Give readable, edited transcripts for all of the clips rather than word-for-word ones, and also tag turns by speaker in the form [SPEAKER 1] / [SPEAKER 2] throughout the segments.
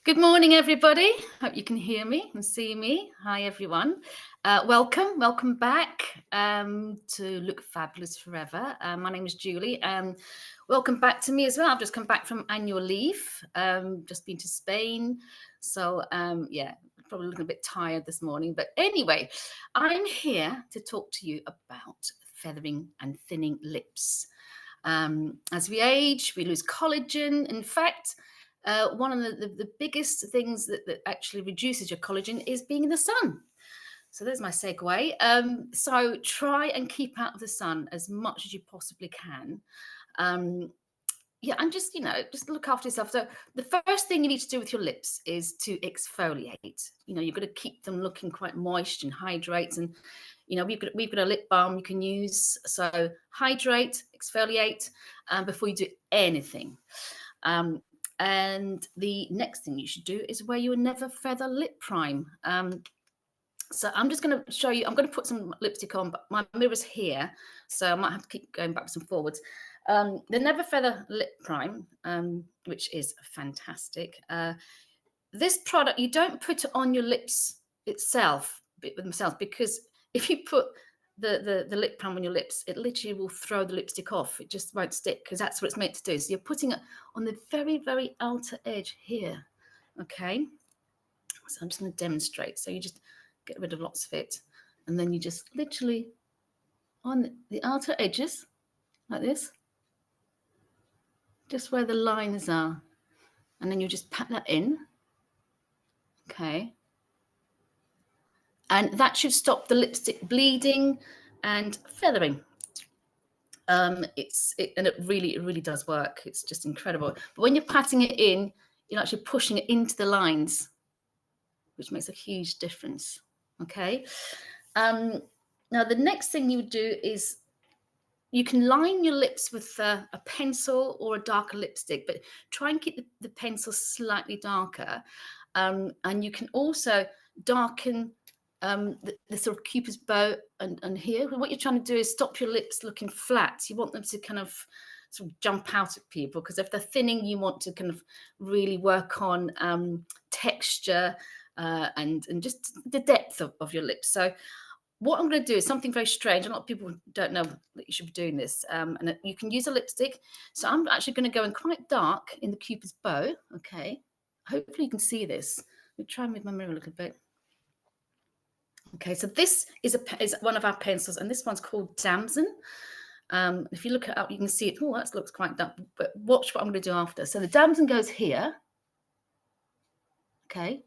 [SPEAKER 1] Good morning, everybody. Hope you can hear me and see me. Hi, everyone. Welcome back to Look Fabulous Forever. My name is Julie, and welcome back to me as well. I've just come back from annual leave, just been to Spain. So, yeah, probably looking a bit tired this morning. But anyway, I'm here to talk to you about feathering and thinning lips. As we age, we lose collagen. In fact, one of the biggest things that actually reduces your collagen is being in the sun. So there's my segue. So try and keep out of the sun as much as you possibly can. Yeah, and just look after yourself. So the first thing you need to do with your lips is to exfoliate. You've got to keep them looking quite moist and hydrate. And we've got a lip balm you can use. So hydrate, exfoliate before you do anything. And the next thing you should do is wear your Never Feather lip prime. So I'm just going to show you. I'm going to put some lipstick on, but my mirror's here, so I might have to keep going backwards and forwards. The Never Feather lip prime, which is fantastic. This product, you don't put it on your lips itself with themselves, because if you put the lip balm on your lips, it literally will throw the lipstick off. It just won't stick, because that's what it's meant to do. So you're putting it on the very, very outer edge here. Okay. So I'm just going to demonstrate. So you just get rid of lots of it. And then you just literally on the outer edges like this, just where the lines are. And then you just pat that in. Okay. And that should stop the lipstick bleeding and feathering. And it really does work. It's just incredible. But when you're patting it in, you're actually pushing it into the lines, which makes a huge difference. Okay. Now the next thing you would do is you can line your lips with a pencil or a darker lipstick, but try and keep the pencil slightly darker. And you can also darken the sort of Cupid's bow and here. What you're trying to do is stop your lips looking flat. You want them to kind of sort of jump out at people, because if they're thinning, you want to kind of really work on texture and just the depth of your lips. So what I'm going to do is something very strange. A lot of people don't know that you should be doing this. And you can use a lipstick. So I'm actually going to go in quite dark in the Cupid's bow. Okay. Hopefully you can see this. Let me try and move my mirror a little bit. Okay, so this is one of our pencils, and this one's called Damson. If you look it up, you can see it. Oh, that looks quite dark. But watch what I'm going to do after. So the Damson goes here. Okay.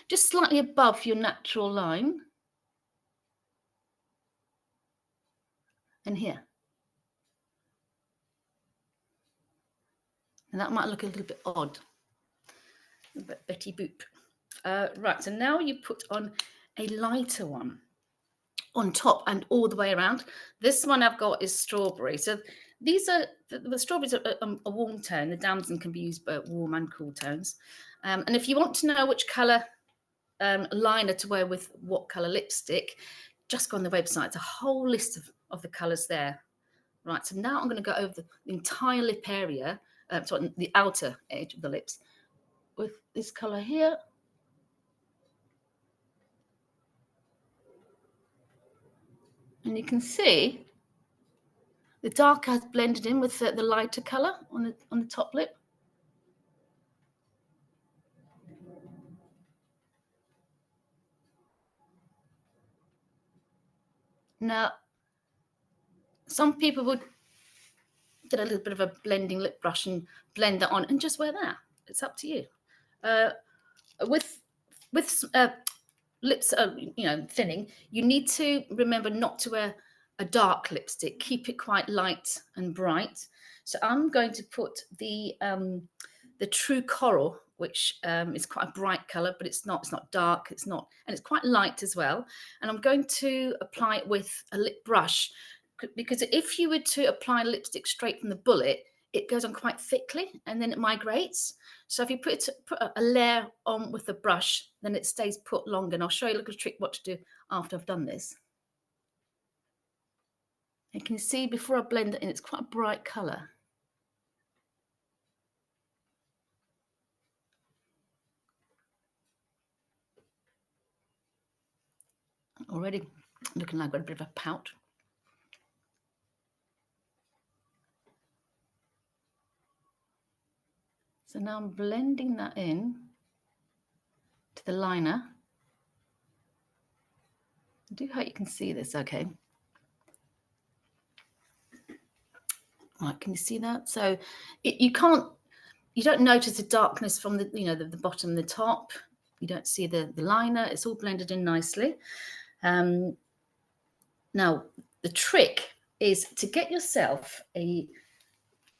[SPEAKER 1] Just slightly above your natural line. And here. And that might look a little bit odd. But Betty Boop. Right, so now you put on a lighter one on top and all the way around. This one I've got is strawberry. So these are, the strawberries are a warm tone. The Damson can be used both warm and cool tones. And if you want to know which colour liner to wear with what colour lipstick, just go on the website. It's a whole list of the colours there. Right, so now I'm going to go over the entire lip area, sorry, the outer edge of the lips with this colour here. And you can see the darker has blended in with the lighter colour on the top lip. Now, some people would get a little bit of a blending lip brush and blend that on and just wear that. It's up to you. With lips, thinning, you need to remember not to wear a dark lipstick. Keep it quite light and bright. So I'm going to put the True Coral, which is quite a bright colour, but it's not dark, and it's quite light as well. And I'm going to apply it with a lip brush, because if you were to apply lipstick straight from the bullet, it goes on quite thickly and then it migrates. So if you put a layer on with the brush, then it stays put longer. And I'll show you a little trick what to do after I've done this. You can see before I blend it in, it's quite a bright colour. Already looking like I've got a bit of a pout. So now I'm blending that in to the liner. I do hope you can see this okay. Right, can you see that? So you don't notice the darkness from the the bottom and the top. You don't see the liner. It's all blended in nicely. Now the trick is to get yourself a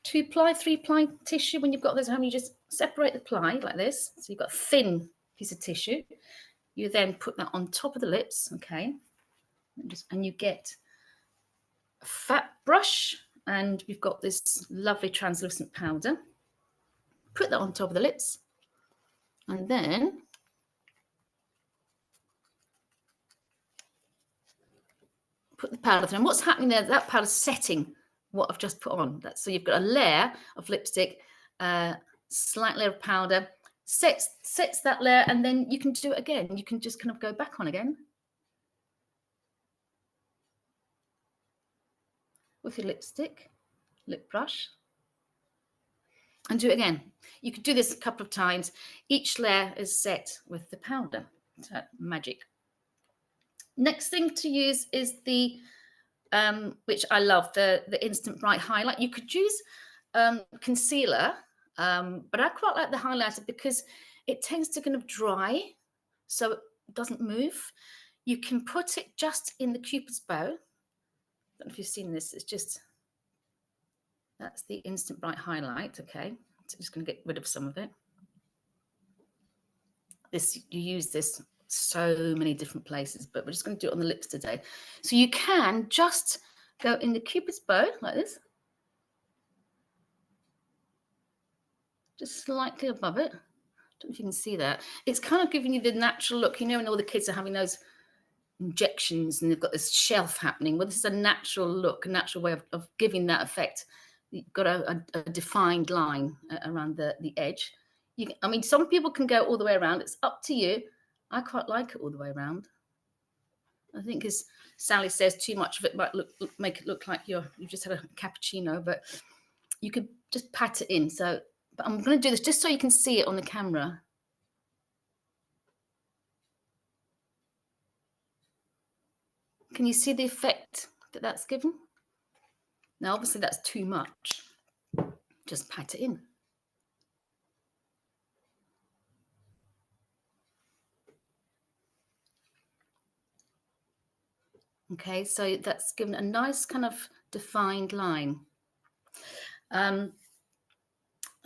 [SPEAKER 1] 2-ply, 3-ply tissue. When you've got those at home, you just separate the ply like this. So you've got a thin piece of tissue. You then put that on top of the lips, okay? And you get a fat brush, and we've got this lovely translucent powder. Put that on top of the lips, and then put the powder through. And what's happening there, that powder's setting what I've just put on. So you've got a layer of lipstick, slight layer of powder, sets that layer, and then you can do it again. You can just kind of go back on again with your lipstick, lip brush, and do it again. You could do this a couple of times. Each layer is set with the powder. So magic. Next thing to use is the which I love, the Instant Bright Highlight. You could use concealer, but I quite like the highlighter because it tends to kind of dry, so it doesn't move. You can put it just in the Cupid's bow. I don't know if you've seen this. It's just, that's the Instant Bright Highlight. Okay, so I'm just going to get rid of some of it. You use this so many different places, but we're just going to do it on the lips today. So you can just go in the Cupid's bow like this, just slightly above it. I don't know if you can see that. It's kind of giving you the natural look. You know, when all the kids are having those injections and they've got this shelf happening. Well, this is a natural look, a natural way of giving that effect. You've got a defined line around the edge. I mean, some people can go all the way around. It's up to you. I quite like it all the way around. I think, as Sally says, too much of it might make it look like you've just had a cappuccino, but you could just pat it in. So, but I'm going to do this just so you can see it on the camera. Can you see the effect that that's given? Now, obviously, that's too much. Just pat it in. Okay, so that's given a nice kind of defined line. I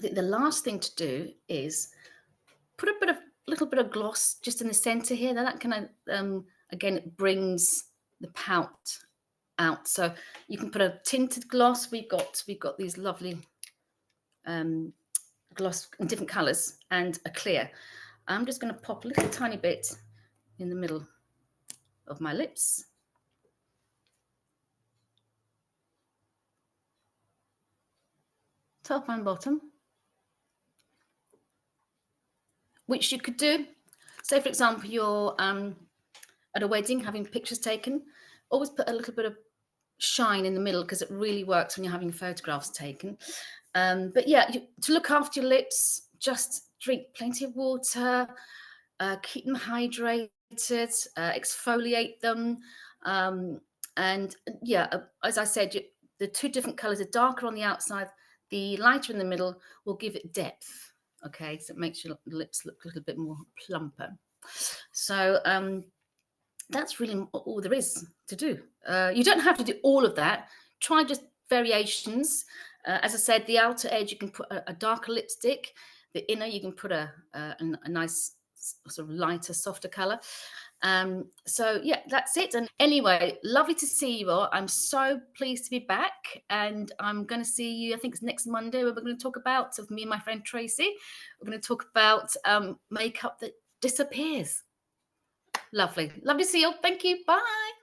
[SPEAKER 1] think the last thing to do is put a little bit of gloss just in the center here. Then that kind of, again, it brings the pout out. So you can put a tinted gloss. We've got these lovely gloss in different colors and a clear. I'm just going to pop a little tiny bit in the middle of my lips. Top and bottom. Which you could do. Say, for example, you're at a wedding having pictures taken. Always put a little bit of shine in the middle because it really works when you're having photographs taken. But yeah, to look after your lips, just drink plenty of water, keep them hydrated, exfoliate them. And yeah, as I said, the two different colors are darker on the outside, the lighter in the middle will give it depth. Okay, so it makes your lips look a little bit more plumper. So that's really all there is to do. You don't have to do all of that. Try just variations. As I said, the outer edge, you can put a darker lipstick. The inner, you can put a nice sort of lighter, softer color. So yeah, that's it. And anyway, lovely to see you all. I'm so pleased to be back, and I'm going to see you, I think it's next Monday, where we're going to talk about, of me and my friend Tracy, we're going to talk about makeup that disappears. Lovely to see you all. Thank you. Bye.